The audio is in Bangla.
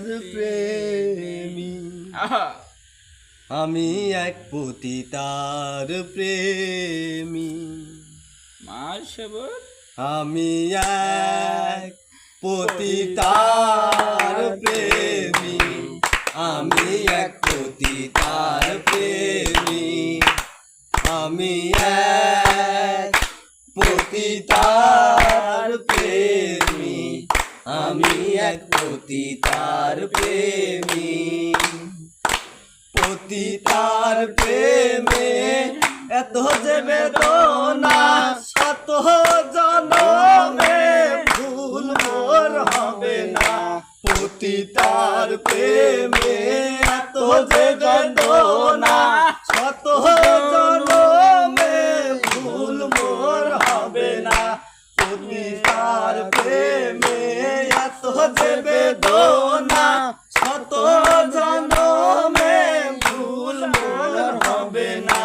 প্রেমী আমি এক পতিতার প্রেমী আমি এক পতিতার প্রেমী আমি এক পতিতার প্রেমী আমি এক পতিতার প্রেমী আমি এক পতিতার প্রেমী পতিতার প্রেমে এত যে বেদনা শত জনমে ভুল মোর হবে না পতিতার প্রেমে এত যে বেদনা শত জনমে ভুল মোর হবে না পতিতার প্রেমে এত যে বেদনা শত জনমে ভুল মোর হবে না।